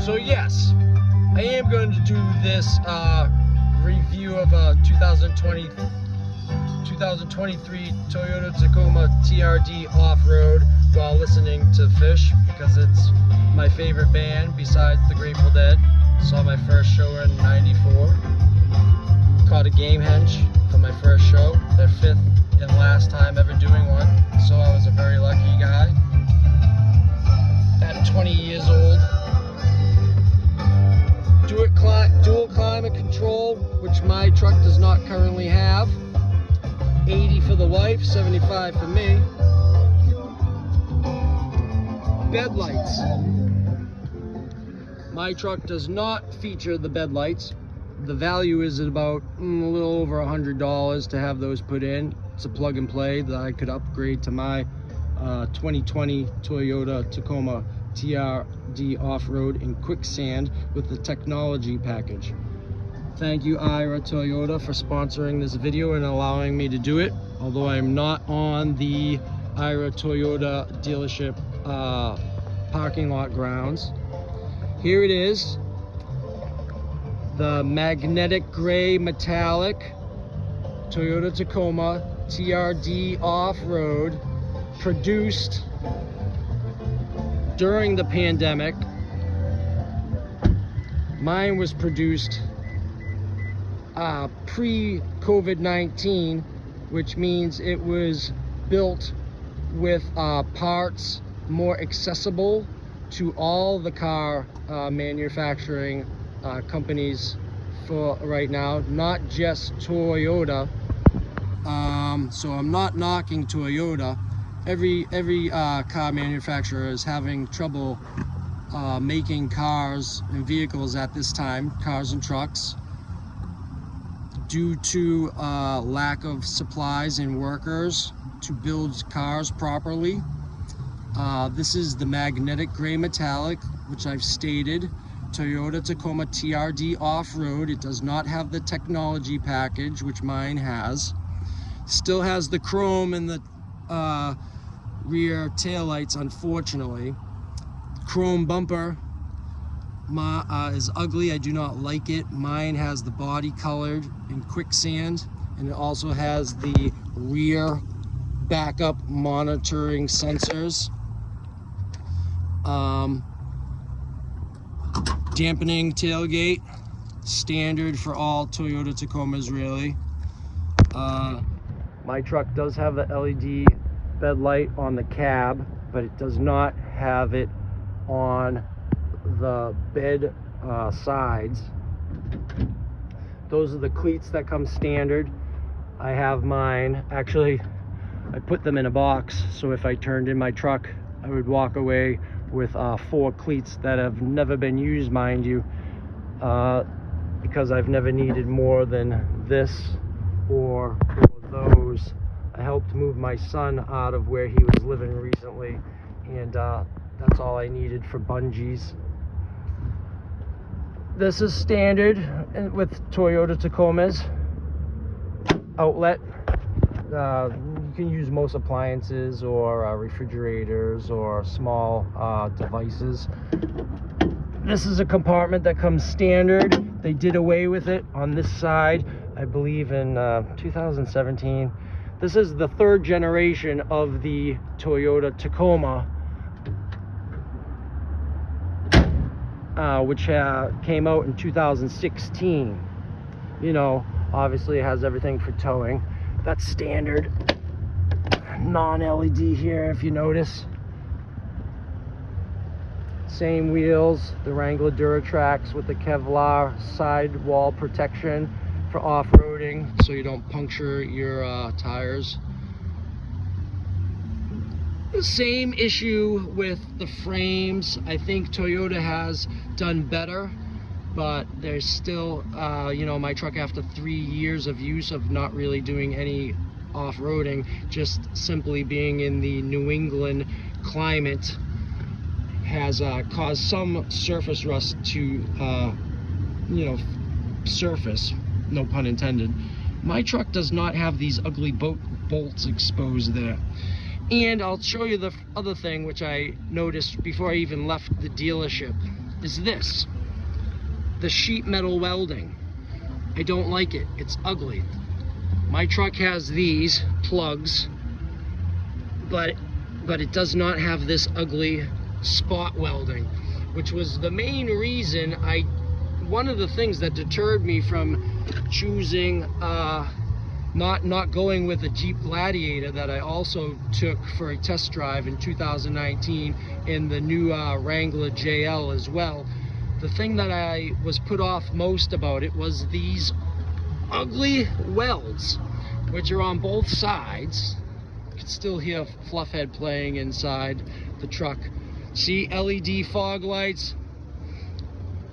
So yes, I am going to do this review of a 2023 Toyota Tacoma TRD off-road while listening to Fish, because it's my favorite band besides the Grateful Dead. Saw my first show in '94. Caught a game hench for my first show, their 5th and last time ever doing one, so I was a very lucky guy. At 20 years old, dual climate control, which my truck does not currently have. 80 for the wife, 75 for me. Bed lights. My truck does not feature the bed lights. The value is at about a little over $100 to have those put in. It's a plug and play that I could upgrade to my 2020 Toyota Tacoma TRD off-road in quicksand with the technology package. Thank you, Ira Toyota, for sponsoring this video and allowing me to do it, although I am not on the Ira Toyota dealership parking lot grounds. Here it is, the magnetic gray metallic Toyota Tacoma TRD off-road, produced during the pandemic. Mine was produced pre-COVID-19, which means it was built with parts more accessible to all the car manufacturing companies for right now, not just Toyota. So I'm not knocking Toyota. Every car manufacturer is having trouble making cars and vehicles at this time, cars and trucks, due to lack of supplies and workers to build cars properly. This is the magnetic gray metallic, which I've stated, Toyota Tacoma TRD off-road. It does not have the technology package, which mine has. Still has the chrome in the rear taillights, unfortunately. Chrome bumper is ugly. I do not like it. Mine has the body colored in quicksand, and it also has the rear backup monitoring sensors. Dampening tailgate, standard for all Toyota Tacomas, really. My truck does have the LED bed light on the cab, but it does not have it on the bed sides. Those are the cleats that come standard. I have mine, actually I put them in a box, so if I turned in my truck I would walk away with 4 cleats that have never been used, mind you, because I've never needed more than this or those. I helped move my son out of where he was living recently, and that's all I needed for bungees. This is standard with Toyota Tacomas. Outlet. You can use most appliances or refrigerators or small devices. This is a compartment that comes standard. They did away with it on this side, I believe, in 2017. This is the 3rd generation of the Toyota Tacoma, which came out in 2016. You know, obviously it has everything for towing. That's standard. Non-LED here, if you notice. Same wheels, the Wrangler Duratrax with the Kevlar sidewall protection for off-roading, so you don't puncture your tires. The same issue with the frames. I think Toyota has done better, but there's still, you know, my truck, after 3 years of use of not really doing any off-roading, just simply being in the New England climate, has caused some surface rust to, you know, surface, no pun intended. My truck does not have these ugly bolts exposed there. And I'll show you the other thing which I noticed before I even left the dealership. is this, the sheet metal welding. I don't like it. It's ugly. My truck has these plugs, but it does not have this ugly spot welding, which was the main reason one of the things that deterred me from choosing not going with a Jeep Gladiator that I also took for a test drive in 2019 in the new Wrangler JL as well. The thing that I was put off most about it was these ugly welds, which are on both sides. You can still hear Fluffhead playing inside the truck. See, LED fog lights,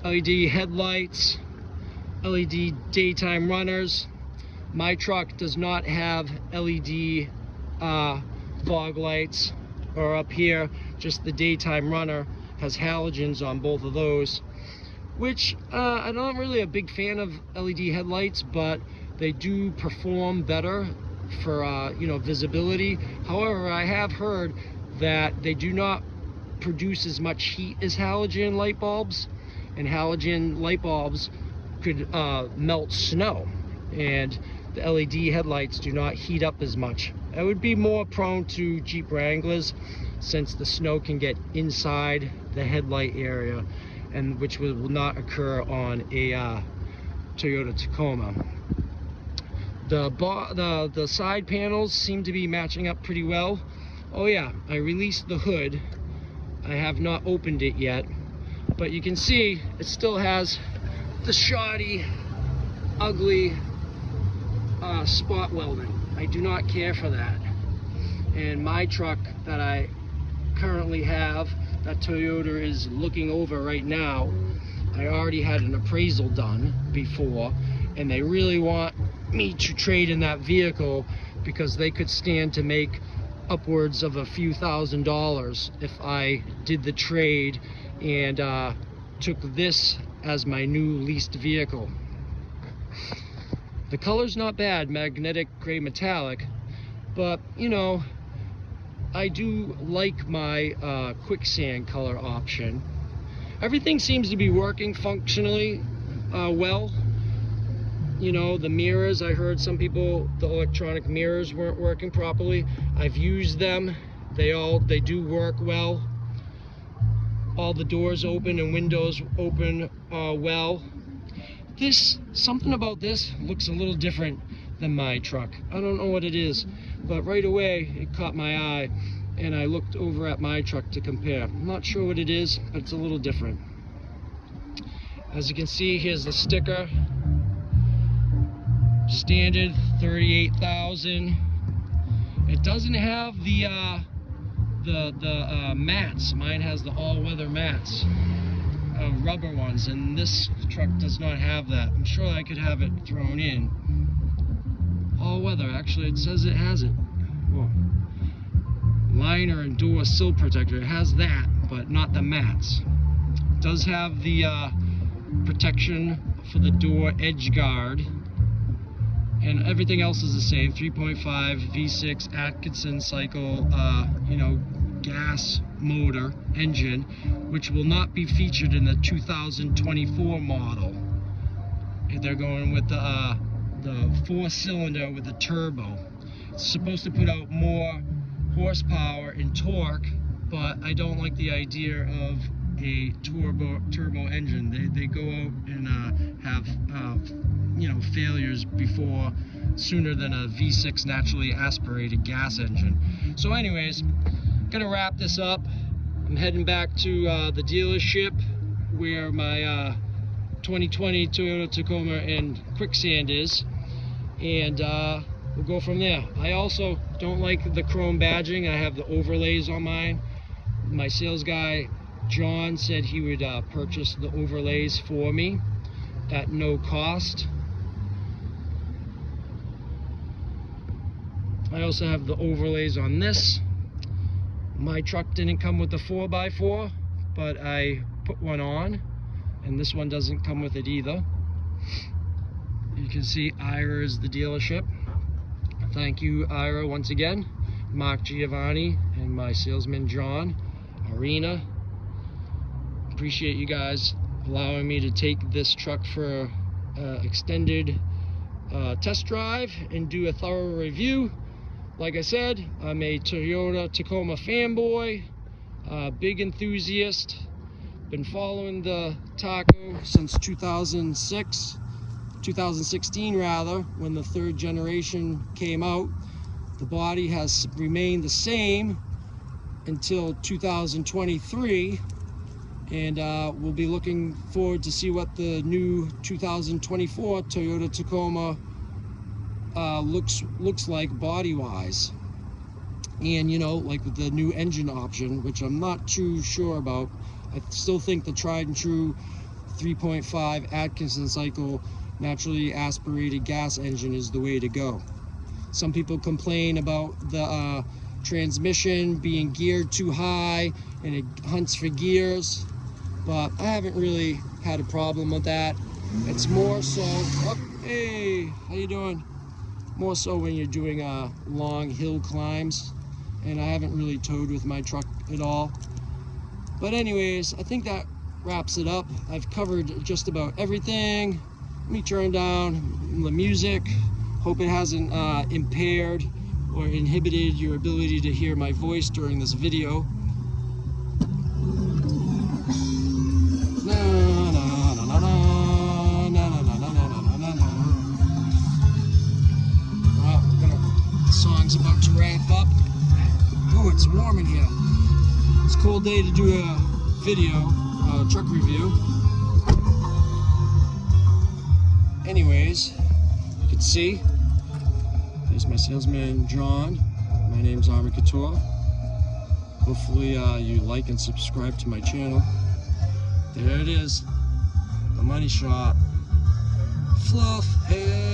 LED headlights, LED daytime runners. My truck does not have LED fog lights, or up here, just the daytime runner has halogens on both of those, which I'm not really a big fan of LED headlights, but they do perform better for you know, visibility. However, I have heard that they do not produce as much heat as halogen light bulbs, and halogen light bulbs could melt snow, and the LED headlights do not heat up as much. I would be more prone to Jeep Wranglers, since the snow can get inside the headlight area, and which will not occur on a Toyota Tacoma. The side panels seem to be matching up pretty well. Oh yeah, I released the hood. I have not opened it yet, but you can see it still has the shoddy, ugly spot welding. I do not care for that. And my truck that I currently have, that Toyota is looking over right now, I already had an appraisal done before, and they really want me to trade in that vehicle because they could stand to make upwards of a few $1,000s if I did the trade and took this as my new leased vehicle. The color's not bad, magnetic gray metallic, but you know, I do like my quicksand color option. Everything seems to be working functionally well. You know, the mirrors, I heard some people, the electronic mirrors weren't working properly. I've used them. They do work well. All the doors open and windows open well. Something about this looks a little different than my truck. I don't know what it is, but right away it caught my eye, and I looked over at my truck to compare. I'm not sure what it is, but it's a little different. As you can see, here's the sticker. Standard 38,000. It doesn't have the mats. Mine has the all-weather mats, rubber ones, and this truck does not have that. I'm sure I could have it thrown in. All-weather, actually, it says it has it. Whoa. Liner and door sill protector, it has that, but not the mats. It does have the protection for the door edge guard, and everything else is the same. 3.5 V6 Atkinson cycle, you know, gas motor engine, which will not be featured in the 2024 model. They're going with the 4-cylinder with a turbo. It's supposed to put out more horsepower and torque, but I don't like the idea of a turbo engine. They go out and have you know, failures sooner than a V6 naturally aspirated gas engine. So anyways, gonna wrap this up. I'm heading back to the dealership where my 2020 Toyota Tacoma and quicksand is, and we'll go from there. I also don't like the chrome badging. I have the overlays on mine. My sales guy John said he would purchase the overlays for me at no cost. I also have the overlays on this. My truck didn't come with the 4x4, but I put one on, and this one doesn't come with it either. You can see Ira is the dealership. Thank you, Ira, once again. Mark Giovanni and my salesman John Arena. appreciate you guys allowing me to take this truck for extended test drive and do a thorough review. Like I said, I'm a Toyota Tacoma fanboy, big enthusiast. Been following the Taco since 2016 rather, when the third generation came out. The body has remained the same until 2023, and we'll be looking forward to see what the new 2024 Toyota Tacoma looks like body-wise. And you know, like with the new engine option, which I'm not too sure about. I still think the tried and true 3.5 Atkinson cycle naturally aspirated gas engine is the way to go. Some people complain about the transmission being geared too high and it hunts for gears, but I haven't really had a problem with that. It's more so, oh, hey, how you doing? More so when you're doing long hill climbs, and I haven't really towed with my truck at all. But anyways, I think that wraps it up. I've covered just about everything. Let me turn down the music. Hope it hasn't impaired or inhibited your ability to hear my voice during this video. The song's about to wrap up. Oh, it's warm in here. It's a cold day to do a video, truck review. Anyways, you can see, there's my salesman, John. My name's Army Couture. Hopefully you like and subscribe to my channel. There it is, the money shot. Fluff head.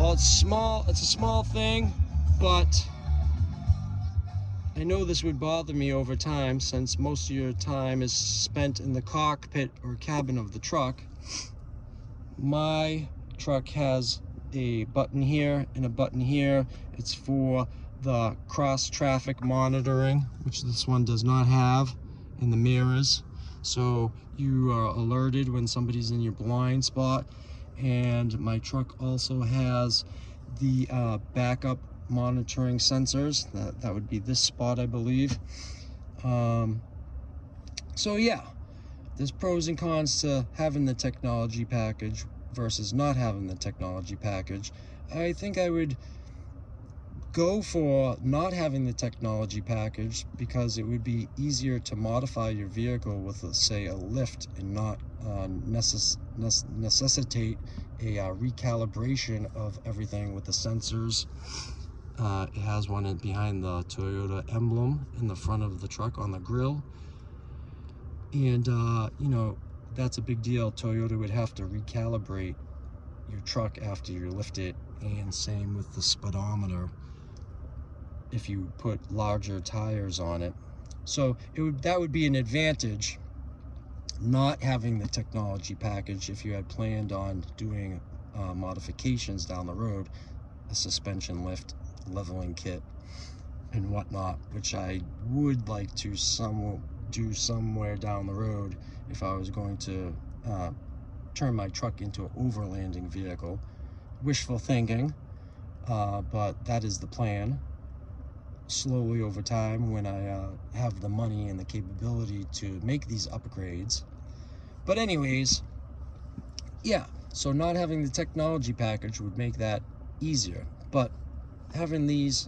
Oh, it's small. It's a small thing, but I know this would bother me over time, since most of your time is spent in the cockpit or cabin of the truck. My truck has a button here and a button here. It's for the cross traffic monitoring, which this one does not have, in the mirrors. So you are alerted when somebody's in your blind spot. And my truck also has the backup monitoring sensors. That would be this spot, I believe. So yeah, there's pros and cons to having the technology package versus not having the technology package. I think I would go for not having the technology package because it would be easier to modify your vehicle with, say, a lift, and not necessitate a recalibration of everything with the sensors. It has one behind the Toyota emblem in the front of the truck on the grill, and you know, that's a big deal. Toyota would have to recalibrate your truck after you lift it, and same with the speedometer if you put larger tires on it. So that would be an advantage, not having the technology package, if you had planned on doing modifications down the road, a suspension lift, leveling kit, and whatnot, which I would like to do somewhere down the road if I was going to turn my truck into an overlanding vehicle. Wishful thinking, but that is the plan. Slowly over time, when I have the money and the capability to make these upgrades. But anyways, yeah, so not having the technology package would make that easier, but having these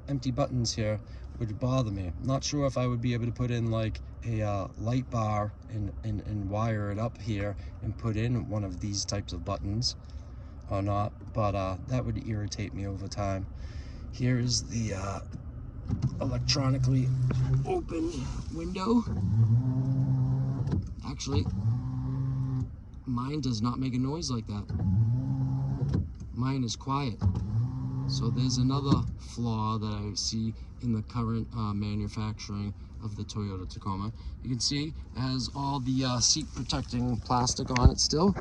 empty buttons here would bother me. Not sure if I would be able to put in like a light bar and wire it up here and put in one of these types of buttons or not, but that would irritate me over time. Here is the electronically open window. Actually, mine does not make a noise like that. Mine is quiet. So there's another flaw that I see in the current manufacturing of the Toyota Tacoma. You can see it has all the seat protecting plastic on it still.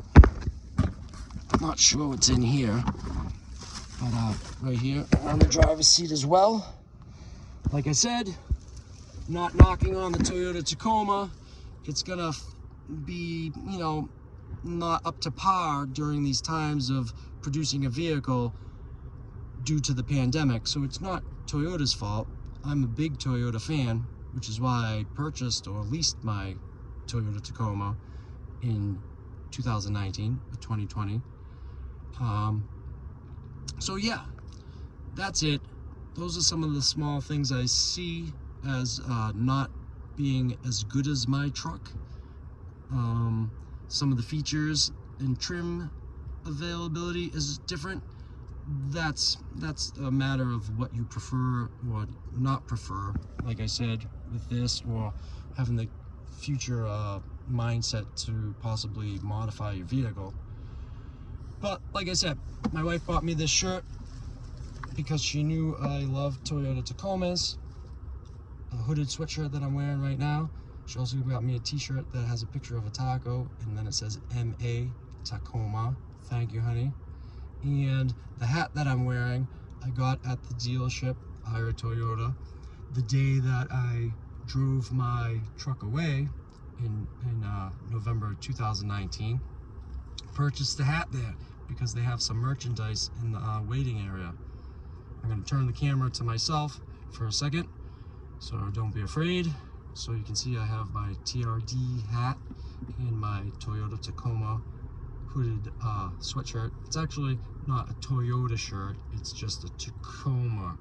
Not sure what's in here, but right here on the driver's seat as well. like I said, not knocking on the Toyota Tacoma. It's gonna be, you know, not up to par during these times of producing a vehicle due to the pandemic. So it's not Toyota's fault. I'm a big Toyota fan, which is why I purchased or leased my Toyota Tacoma in 2019, 2020. So yeah, that's it. Those are some of the small things I see as not being as good as my truck. Some of the features and trim availability is different. That's a matter of what you prefer or not prefer, like I said, with this, or having the future mindset to possibly modify your vehicle. But like I said, my wife bought me this shirt because she knew I love Toyota Tacomas. A hooded sweatshirt that I'm wearing right now. She also got me a t-shirt that has a picture of a taco and then it says MA Tacoma. Thank you, honey. And the hat that I'm wearing, I got at the dealership, Ira Toyota, the day that I drove my truck away in November 2019. Purchased the hat there because they have some merchandise in the waiting area. I'm going to turn the camera to myself for a second, so don't be afraid. So you can see I have my TRD hat and my Toyota Tacoma hooded sweatshirt. It's actually not a Toyota shirt, it's just a Tacoma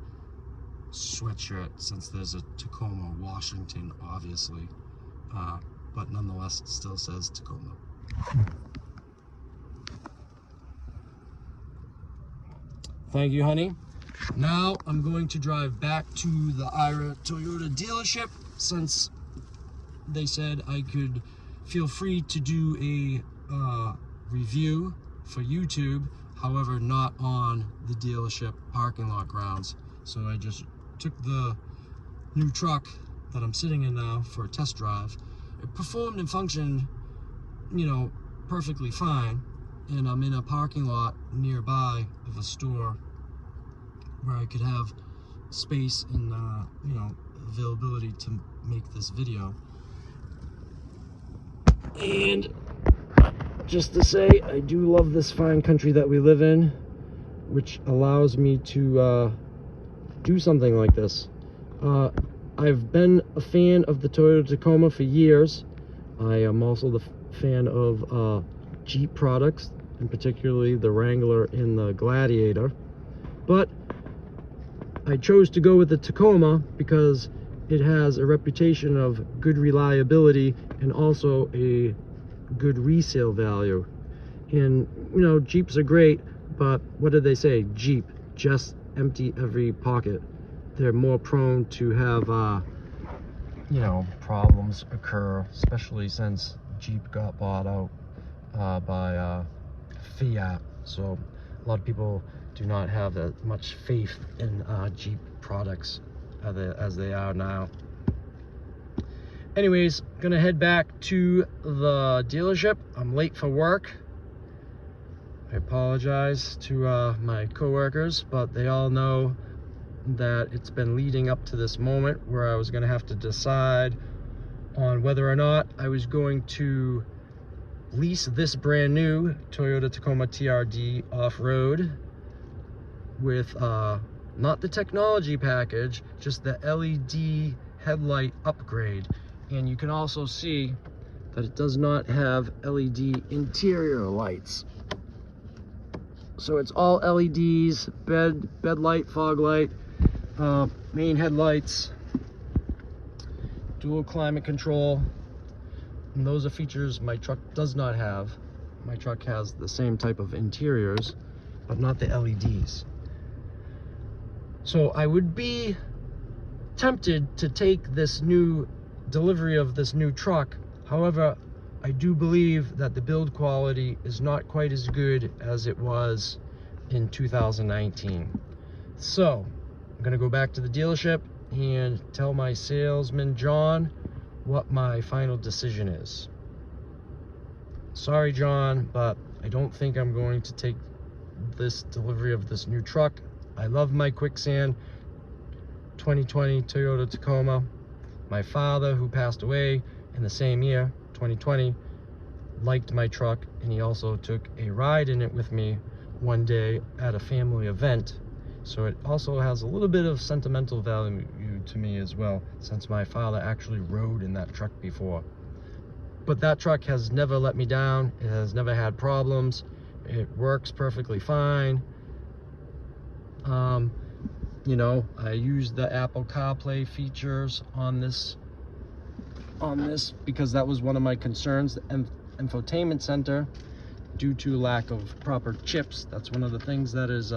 sweatshirt, since there's a Tacoma, Washington, obviously. But nonetheless, it still says Tacoma. Thank you, honey. Now I'm going to drive back to the Ira Toyota dealership, since they said I could feel free to do a review for YouTube, however not on the dealership parking lot grounds. So I just took the new truck that I'm sitting in now for a test drive. It performed and functioned, you know, perfectly fine, and I'm in a parking lot nearby of a store where I could have space and you know, availability to make this video. And just to say, I do love this fine country that we live in, which allows me to do something like this. I've been a fan of the Toyota Tacoma for years. I am also the fan of Jeep products, and particularly the Wrangler and the Gladiator. But I chose to go with the Tacoma because it has a reputation of good reliability and also a good resale value. And you know, Jeeps are great, but what did they say? Jeep, just empty every pocket. They're more prone to have you know, problems occur, especially since Jeep got bought out by Fiat. So a lot of people do not have that much faith in Jeep products as they are now. Anyways, gonna head back to the dealership. I'm late for work. I apologize to my coworkers, but they all know that it's been leading up to this moment where I was gonna have to decide on whether or not I was going to lease this brand new Toyota Tacoma TRD off-road with not the technology package, just the LED headlight upgrade. And you can also see that it does not have LED interior lights. So it's all LEDs, bed light, fog light, main headlights, dual climate control. And those are features my truck does not have. My truck has the same type of interiors, but not the LEDs. So I would be tempted to take this new delivery of this new truck. However, I do believe that the build quality is not quite as good as it was in 2019. So I'm gonna go back to the dealership and tell my salesman John what my final decision is. Sorry, John, but I don't think I'm going to take this delivery of this new truck. I love my Quicksand 2020 Toyota Tacoma. My father, who passed away in the same year, 2020, liked my truck, and he also took a ride in it with me one day at a family event. So it also has a little bit of sentimental value to me as well, since my father actually rode in that truck before. But that truck has never let me down. It has never had problems. It works perfectly fine. You know, I use the Apple CarPlay features on this because that was one of my concerns. The infotainment center, due to lack of proper chips, that's one of the things that is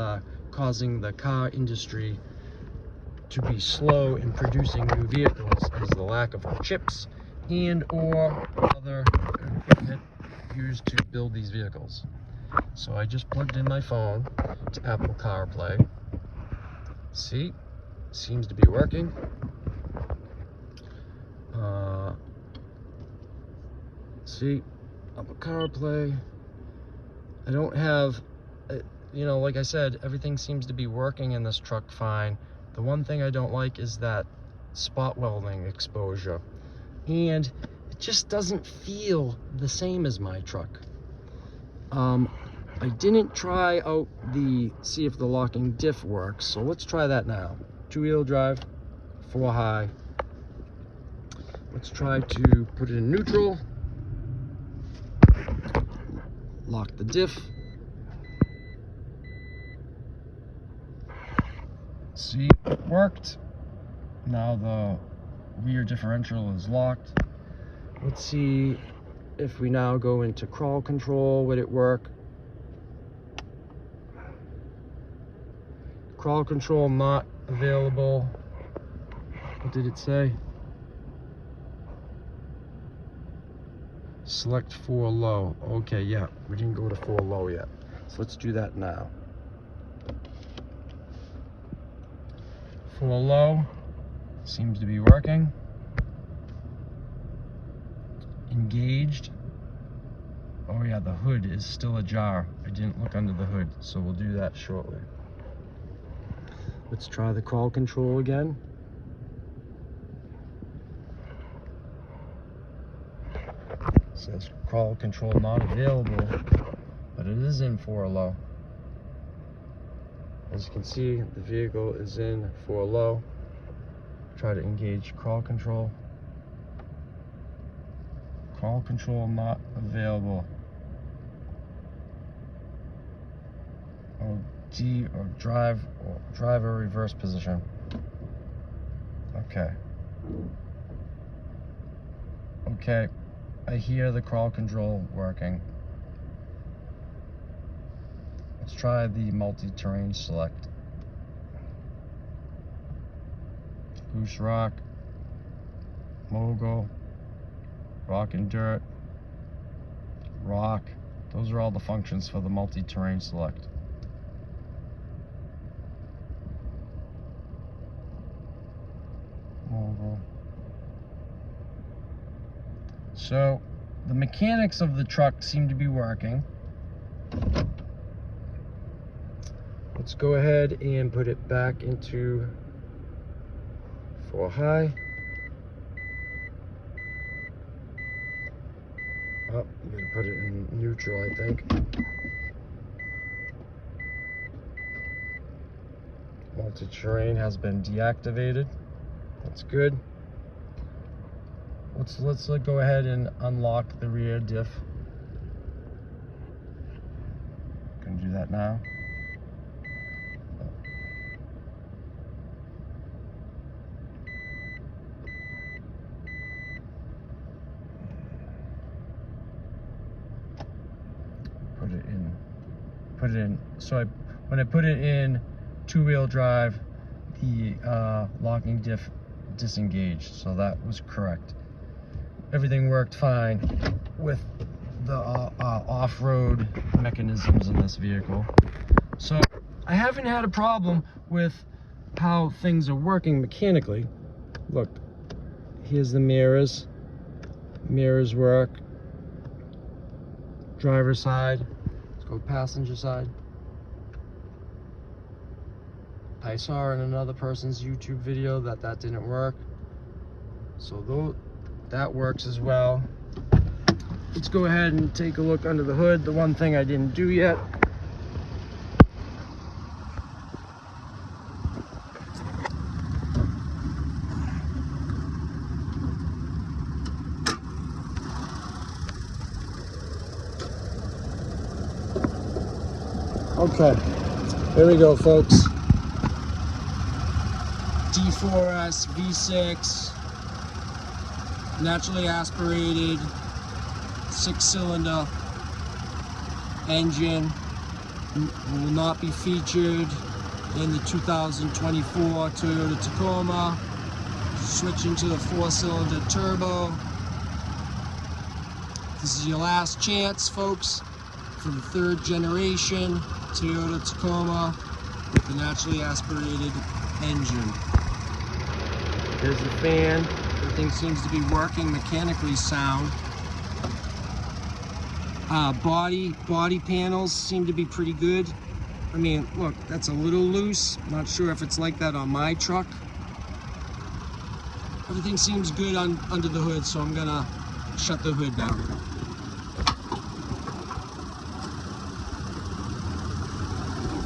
causing the car industry to be slow in producing new vehicles, is the lack of chips and or other equipment used to build these vehicles. So I just plugged in my phone to Apple CarPlay. See, seems to be working. See, Apple CarPlay. I don't have, you know, like I said, everything seems to be working in this truck fine. The one thing I don't like is that spot welding exposure, and it just doesn't feel the same as my truck. I didn't try out see if the locking diff works, so let's try that now. 2-wheel drive, 4 high. Let's try to put it in neutral. Lock the diff. See, it worked. Now the rear differential is locked. Let's see if we now go into crawl control, would it work? Crawl control not available. What did it say? Select 4 low. Okay, yeah, we didn't go to 4 low yet. So let's do that now. 4 low seems to be working. Engaged. Oh yeah, the hood is still ajar. I didn't look under the hood, so we'll do that shortly. Let's try the crawl control again. It says crawl control not available, but it is in 4 low. As you can see, the vehicle is in 4 low. Try to engage crawl control. Crawl control not available. Oh, D or drive or reverse position. Okay. Okay, I hear the crawl control working. Let's try the multi-terrain select. Loose rock, mogul, rock and dirt, rock. Those are all the functions for the multi-terrain select. Mogul. So the mechanics of the truck seem to be working. Let's go ahead and put it back into 4 high. Oh, I'm gonna put it in neutral, I think. Multi-terrain has been deactivated. That's good. Let's go ahead and unlock the rear diff. Gonna do that now. Put it in. So when I put it in 2-wheel drive, the locking diff disengaged, so that was correct. Everything worked fine with the off-road mechanisms in this vehicle. So I haven't had a problem with how things are working mechanically. Look, here's the mirrors. Mirrors work. Driver's side. Let's go passenger side. I saw in another person's YouTube video that didn't work. So though that works as well. Let's go ahead and take a look under the hood. The one thing I didn't do yet. Okay, here we go, folks. D4S V6, naturally aspirated, 6-cylinder engine. Will not be featured in the 2024 Toyota Tacoma. Switching to the 4-cylinder turbo. This is your last chance, folks, for the 3rd generation Toyota Tacoma with the naturally aspirated engine. There's the fan. Everything seems to be working mechanically sound. Body panels seem to be pretty good. I mean, look, that's a little loose. Not sure if it's like that on my truck. Everything seems good under the hood, so I'm gonna shut the hood down.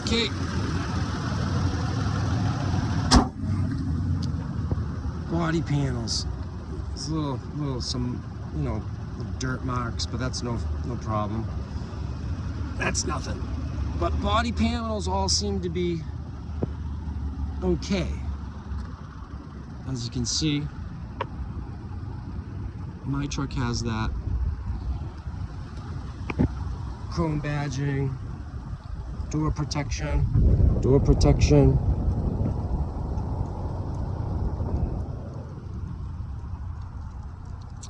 Okay. Body panels. It's a little some, you know, dirt marks, but that's no problem. That's nothing. But body panels all seem to be okay. As you can see, my truck has that chrome badging, door protection.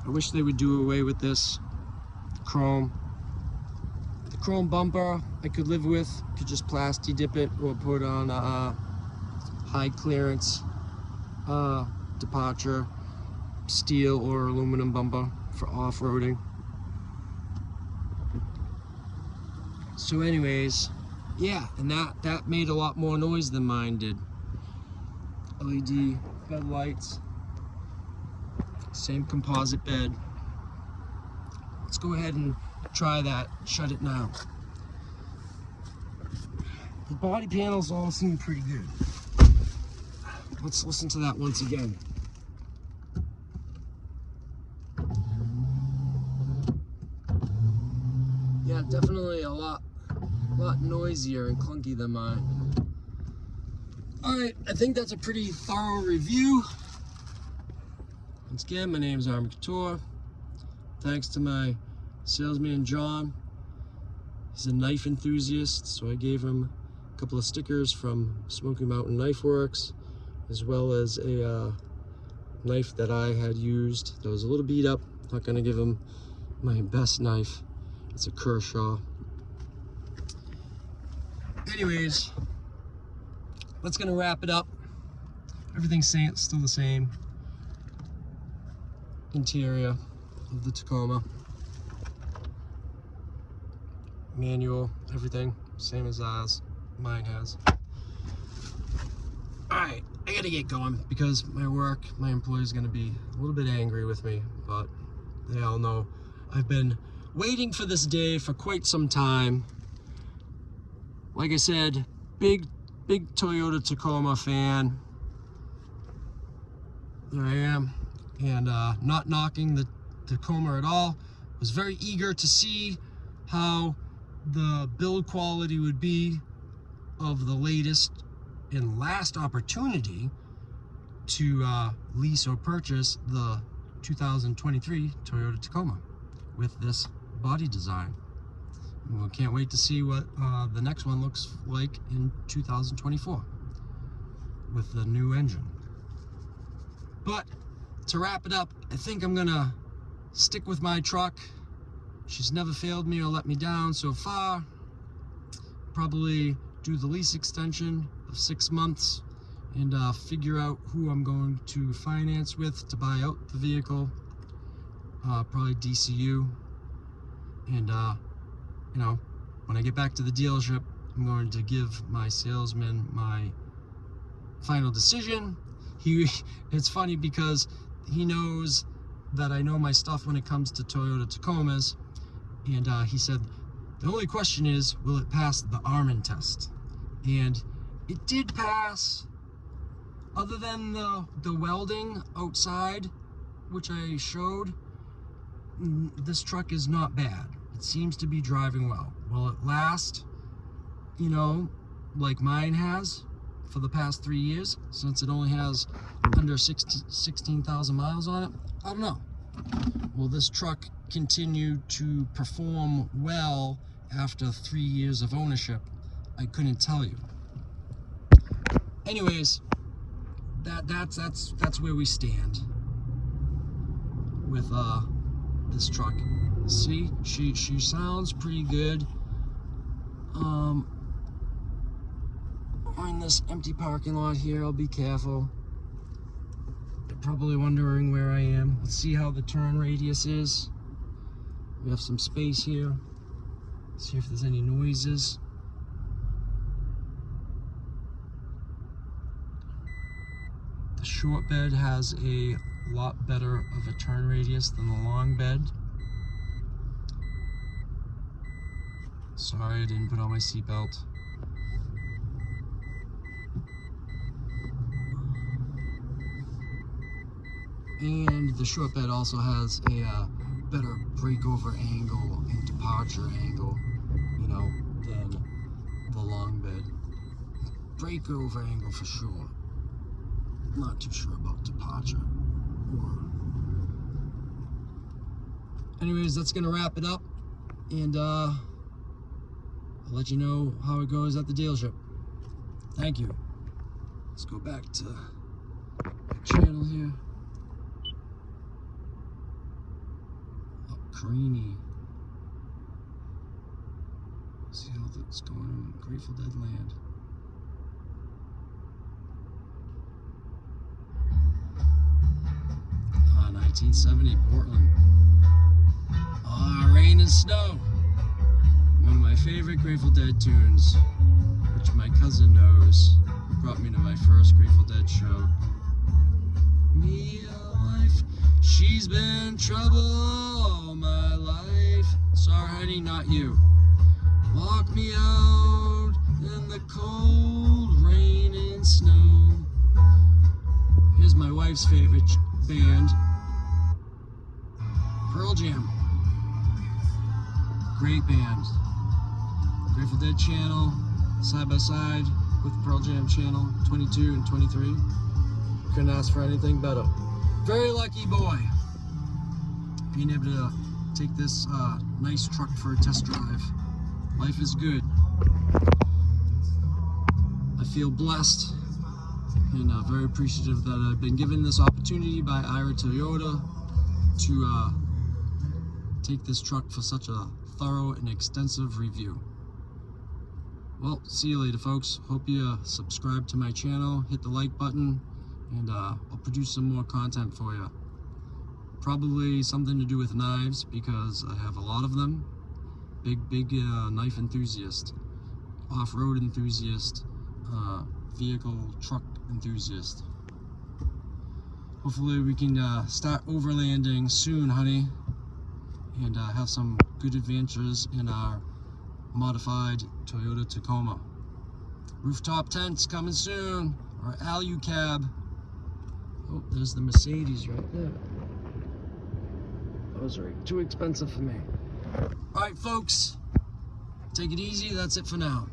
I wish they would do away with this chrome. The chrome bumper I could live with, could just plasti dip it or put on a high clearance departure steel or aluminum bumper for off-roading. So anyways, yeah, and that made a lot more noise than mine did. LED headlights, same composite bed. Let's go ahead and try that. Shut it now. The body panels all seem pretty good. Let's listen to that once again. Yeah, definitely a lot noisier and clunky than mine. Alright, I think that's a pretty thorough review. Once again, my name is Armin Couture. Thanks to my salesman John. He's a knife enthusiast, so I gave him a couple of stickers from Smoky Mountain Knife Works, as well as a knife that I had used that was a little beat up. Not gonna give him my best knife. It's a Kershaw. Anyways, that's gonna wrap it up. Everything's still the same. Interior of the Tacoma. Manual, everything, same as mine has. Alright, I gotta get going because my employer's gonna be a little bit angry with me, but they all know I've been waiting for this day for quite some time. Like I said, big Toyota Tacoma fan. There I am, and not knocking the Tacoma at all. Was very eager to see how the build quality would be of the latest and last opportunity to lease or purchase the 2023 Toyota Tacoma with this body design. We can't wait to see what the next one looks like in 2024 with the new engine. But to wrap it up, I think I'm gonna stick with my truck. She's never failed me or let me down so far. Probably do the lease extension of 6 months and figure out who I'm going to finance with to buy out the vehicle. Probably DCU. And you know, when I get back to the dealership, I'm going to give my salesman my final decision. It's funny because he knows that I know my stuff when it comes to Toyota Tacomas, and he said the only question is, will it pass the Armin test? And it did pass, other than the welding outside, which I showed. This truck is not bad. It seems to be driving well. Will it last, you know, like mine has for the past 3 years, since it only has under 16,000 miles on it? I don't know. Will this truck continue to perform well after 3 years of ownership? I couldn't tell you. Anyways, that's where we stand with this truck. See, she sounds pretty good. We're in this empty parking lot here. I'll be careful. You're probably wondering where I am. Let's see how the turn radius is. We have some space here. See if there's any noises. The short bed has a lot better of a turn radius than the long bed. Sorry, I didn't put on my seatbelt. And the short bed also has a better breakover angle and departure angle, you know, than the long bed. Breakover angle for sure. Not too sure about departure. Anyways, that's gonna wrap it up, and I'll let you know how it goes at the dealership. Thank you. Let's go back to the channel here. Oh, creamy. See how that's going in Grateful Dead land. Ah, 1970 Portland. Ah, rain and snow. One of my favorite Grateful Dead tunes, which my cousin knows. He brought me to my first Grateful Dead show. Me, a wife, she's been trouble all my life. Sorry, honey, not you. Walk me out in the cold rain and snow. Here's my wife's favorite band, Pearl Jam. Great band. Grateful Dead channel, side by side with the Pearl Jam channel, 22 and 23. Couldn't ask for anything better. Very lucky boy, being able to take this nice truck for a test drive. Life is good. I feel blessed and very appreciative that I've been given this opportunity by Ira Toyota to take this truck for such a thorough and extensive review. Well, see you later, folks. Hope you subscribe to my channel, hit the like button, and I'll produce some more content for you. Probably something to do with knives, because I have a lot of them. Big knife enthusiast, off-road enthusiast, vehicle truck enthusiast. Hopefully we can start overlanding soon, honey, and have some good adventures in our modified Toyota Tacoma. Rooftop tents coming soon, or Alu cab. Oh, there's the Mercedes right there. Those are too expensive for me. All right, folks, take it easy. That's it for now.